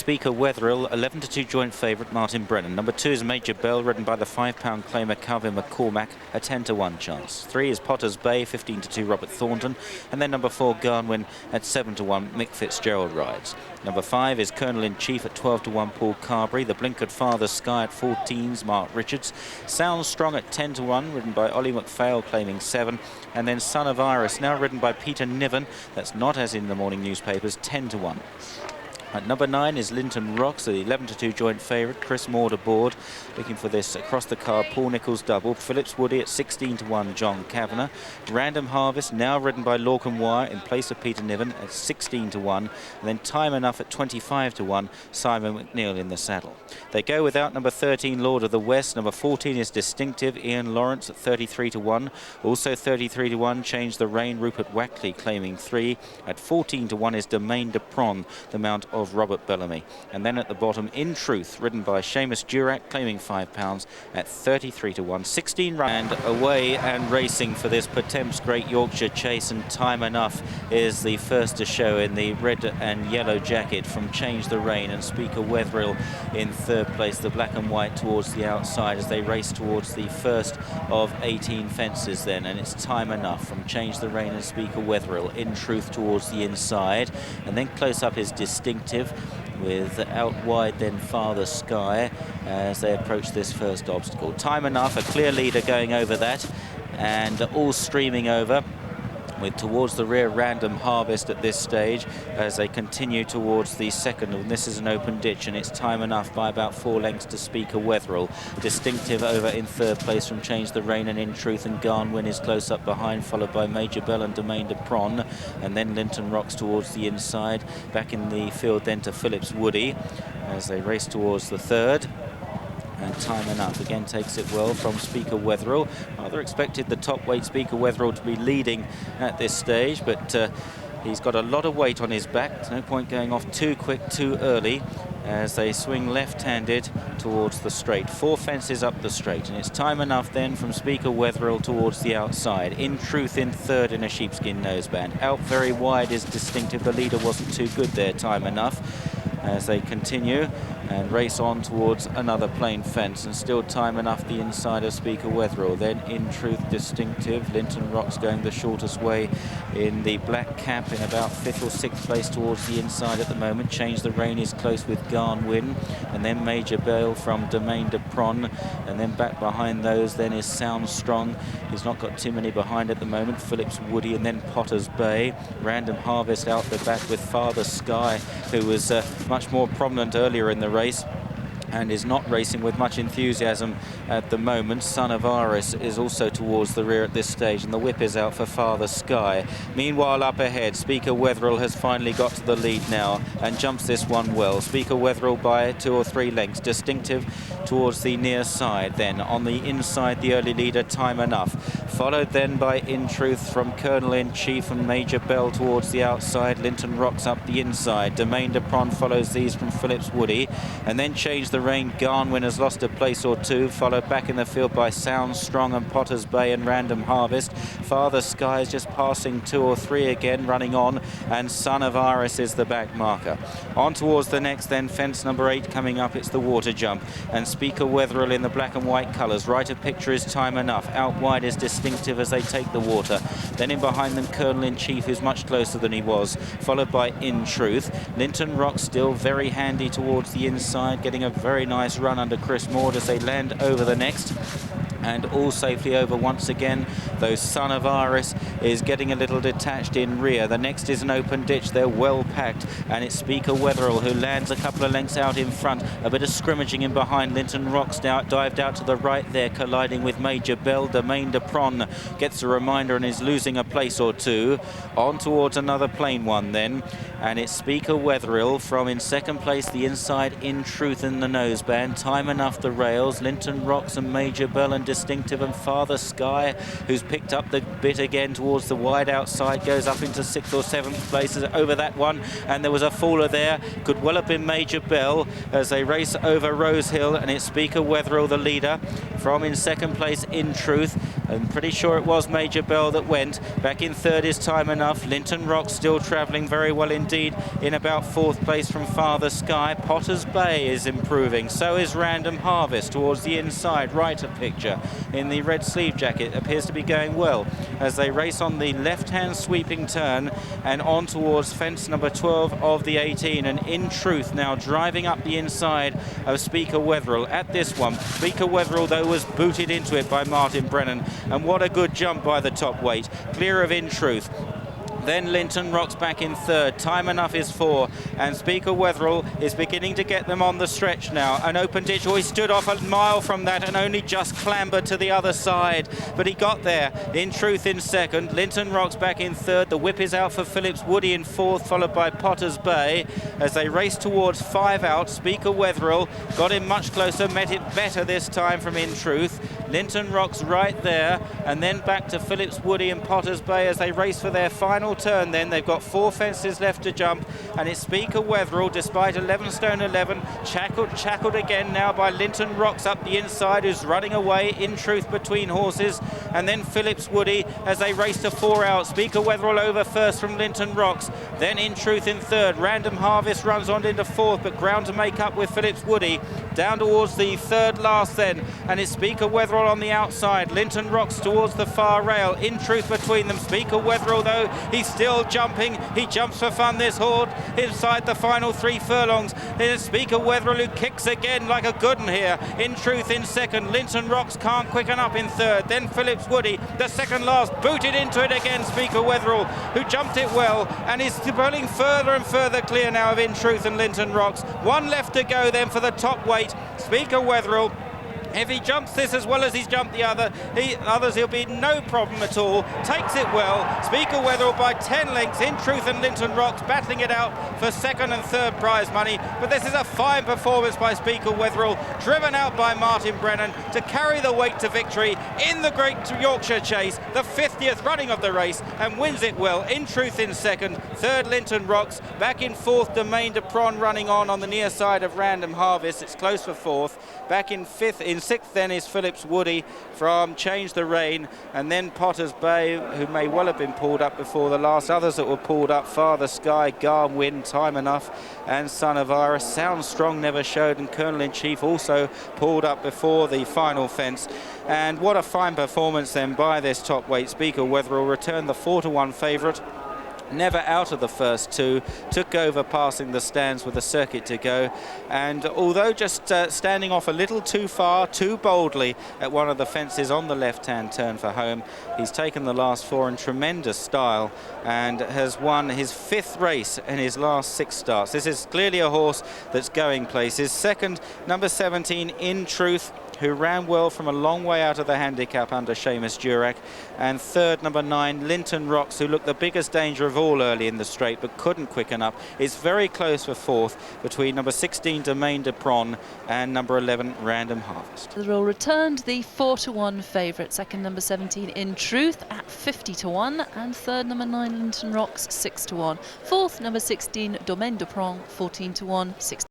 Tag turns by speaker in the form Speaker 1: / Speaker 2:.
Speaker 1: Speaker Weatherill, 11-2 joint favourite Martin Brennan. Number 2 is Major Bell, ridden by the £5 claimer Kavanagh McCormack, a 10-1 chance. 3 is Potter's Bay, 15-2 Robert Thornton, and then number 4 Garnwin at 7-1 Mick Fitzgerald rides. Number 5 is Colonel-in-Chief at 12-1 Paul Carberry. The Blinkered Father Sky at 14s Mark Richards. Sounds Strong at 10-1, ridden by Ollie McPhail claiming 7, and then Son of Iris, now ridden by Peter Niven. That's not as in the morning newspapers, 10-1. At number 9 is Linton Rocks, the 11-2 joint favourite. Chris Maud aboard, looking for this across the card. Paul Nicholls double. Phillips Woody at 16-1 John Kavanagh. Random Harvest, now ridden by Lorcan Wire in place of Peter Niven at 16-1. And then Time Enough at 25-1 Simon McNeil in the saddle. They go without number 13 Lord of the West. Number 14 is Distinctive Ian Lawrence at 33-1. Also 33-1 Change the Rain Rupert Wackley claiming 3. At 14-1 is Domaine de Pron, the mount of Robert Bellamy. And then at the bottom, In Truth, ridden by Seamus Durack, claiming £5 at 33-1. 16 and away and racing for this Pertemps Great Yorkshire Chase, and Time Enough is the first to show in the red and yellow jacket from Change the Rain, and Speaker Weatherill in third place, the black and white towards the outside as they race towards the first of 18 fences then. And it's Time Enough from Change the Rain and Speaker Weatherill. In Truth towards the inside, and then close up is Distinctive, with out wide then Father Sky as they approach this first obstacle. Time Enough, a clear leader going over that, and all streaming over, with towards the rear Random Harvest at this stage as they continue towards the second. And this is an open ditch, and it's Time Enough by about 4 lengths to Speaker Weatherill. Distinctive over in third place from Change the Rain, and In Truth and Garnwin is close up behind, followed by Major Bell and Domaine de Pron, and then Linton Rocks towards the inside. Back in the field then to Phillips Woody as they race towards the third. And Time Enough again takes it well from Speaker Weatherill. Rather expected the top weight Speaker Weatherill to be leading at this stage, but he's got a lot of weight on his back. There's no point going off too quick, too early, as they swing left-handed towards the straight. 4 fences up the straight, and it's Time Enough then from Speaker Weatherill towards the outside. In Truth in third in a sheepskin noseband. Out very wide is Distinctive. The leader wasn't too good there, Time Enough, as they continue and race on towards another plain fence, and still Time Enough the inside of Speaker Weatherill. Then In Truth, Distinctive. Linton Rocks going the shortest way in the black cap in about 5th or 6th place towards the inside at the moment. Change the Rain is close with Garnwin, and then Major Bell from Domaine de Pron, and then back behind those then is Sound Strong. He's not got too many behind at the moment. Phillips Woody, and then Potter's Bay. Random Harvest out the back with Father Sky, who was much more prominent earlier in the race and is not racing with much enthusiasm at the moment. Son of Iris is also towards the rear at this stage, and the whip is out for Father Sky. Meanwhile, up ahead, Speaker Weatherill has finally got to the lead now and jumps this one well. Speaker Weatherill by 2 or 3 lengths. Distinctive towards the near side. Then on the inside, the early leader, Time Enough, followed then by In Truth from Colonel-in-Chief and Major Bell towards the outside. Linton Rocks up the inside. Domaine de Pron follows these from Phillips Woody, and then Change the Rain. Garnwin has lost a place or 2, followed back in the field by Sound Strong and Potter's Bay and Random Harvest. Father Sky is just passing 2 or 3 again, running on, and Son of Iris is the back marker. On towards the next then, fence number 8 coming up, it's the water jump, and Speaker Weatherill in the black and white colours. Right of picture is Time Enough. Out wide is Distinctive as they take the water. Then in behind them, Colonel-in-Chief, who's much closer than he was, followed by In Truth. Linton Rock still very handy towards the inside, getting a very nice run under Chris Maud as they land over the next, and all safely over once again, though Son of Iris is getting a little detached in rear. The next is an open ditch. They're well packed, and it's Speaker Weatherill who lands a couple of lengths out in front. A bit of scrimmaging in behind. Linton Rocks dived out to the right there, colliding with Major Bell. Domaine de Pron gets a reminder and is losing a place or 2. On towards another plain one then, and it's Speaker Weatherill from in second place, the inside, In Truth in the noseband. Time Enough the rails. Linton Rocks and Major Bell and Distinctive, and Father Sky, who's picked up the bit again towards the wide outside, goes up into 6th or 7th places over that one, and there was a faller there. Could well have been Major Bell as they race over Rose Hill, and it's Speaker Weatherill the leader from in second place, In Truth. I'm pretty sure it was Major Bell that went. Back in third is Time Enough. Linton Rock still travelling very well indeed in about fourth place from Father Sky. Potter's Bay is improving. So is Random Harvest towards the inside right of picture in the red sleeve jacket. Appears to be going well as they race on the left-hand sweeping turn and on towards fence number 12 of the 18. And In Truth now driving up the inside of Speaker Weatherill at this one. Speaker Weatherill, though, was booted into it by Martin Brennan. And what a good jump by the top weight, clear of In Truth. Then Linton Rock's back in third. Time Enough is 4. And Speaker Weatherill is beginning to get them on the stretch now. An open ditch. Oh, he stood off a mile from that and only just clambered to the other side. But he got there. In Truth in second. Linton Rock's back in third. The whip is out for Phillips Woody in fourth, followed by Potter's Bay. As they race towards 5 out, Speaker Weatherill got him much closer, met it better this time from In Truth. Linton Rock's right there. And then back to Phillips Woody and Potter's Bay as they race for their final turn. Then they've got 4 fences left to jump, and it's Speaker Weatherill, despite 11 stone 11, shackled again now by Linton Rocks up the inside, who's running away. In Truth between horses, and then Phillips Woody as they race to 4 out. Speaker Weatherill over first from Linton Rocks, then In Truth in third. Random Harvest runs on into fourth, but ground to make up with Phillips Woody down towards the third last then, and it's Speaker Weatherill on the outside. Linton Rocks towards the far rail. In Truth between them. Speaker Weatherill, though, he's still jumping. He jumps for fun, this horse, inside the final 3 furlongs. There's Speaker Weatherill, who kicks again like a good one here. In Truth in second. Linton Rocks can't quicken up in third. Then Phillips Woody, the second last, booted into it again. Speaker Weatherill, who jumped it well and is pulling further and further clear now of In Truth and Linton Rocks. 1 left to go then for the top weight. Speaker Weatherill, if he jumps this as well as he's jumped the others, he'll be no problem at all. Takes it well. Speaker Weatherill by 10 lengths. In Truth and Linton Rocks battling it out for second and third prize money. But this is a fine performance by Speaker Weatherill, driven out by Martin Brennan to carry the weight to victory in the Great Yorkshire Chase, the 50th running of the race, and wins it well. In Truth in second, third Linton Rocks, back in fourth Domain de Pron running on the near side of Random Harvest. It's close for fourth. Back in sixth then is Phillips Woody from Change the Rain, and then Potter's Bay, who may well have been pulled up before the last. Others that were pulled up: Father Sky, Garwin, Time Enough, and Son of Iris. Sound Strong never showed, and Colonel in Chief also pulled up before the final fence. And what a fine performance then by this top weight. Speaker Weatherill returned the 4-1 favourite. Never out of the first 2, took over passing the stands with a circuit to go, and although just standing off a little too far, too boldly at one of the fences on the left-hand turn for home, he's taken the last 4 in tremendous style and has won his 5th race in his last 6 starts. This is clearly a horse that's going places. Second, number 17, In Truth, who ran well from a long way out of the handicap under Seamus Durack, and third, number 9, Linton Rocks, who looked the biggest danger of all early in the straight but couldn't quicken up. It's very close for fourth between number 16, Domain de Pron, and number 11, Random Harvest.
Speaker 2: Weatherill returned the 4-1 favourite. Second, number 17, In Truth at 50-1, and third, number 9, Linton Rocks, 6-1. Fourth, number 16, Domain de Pron, 14-1, 16.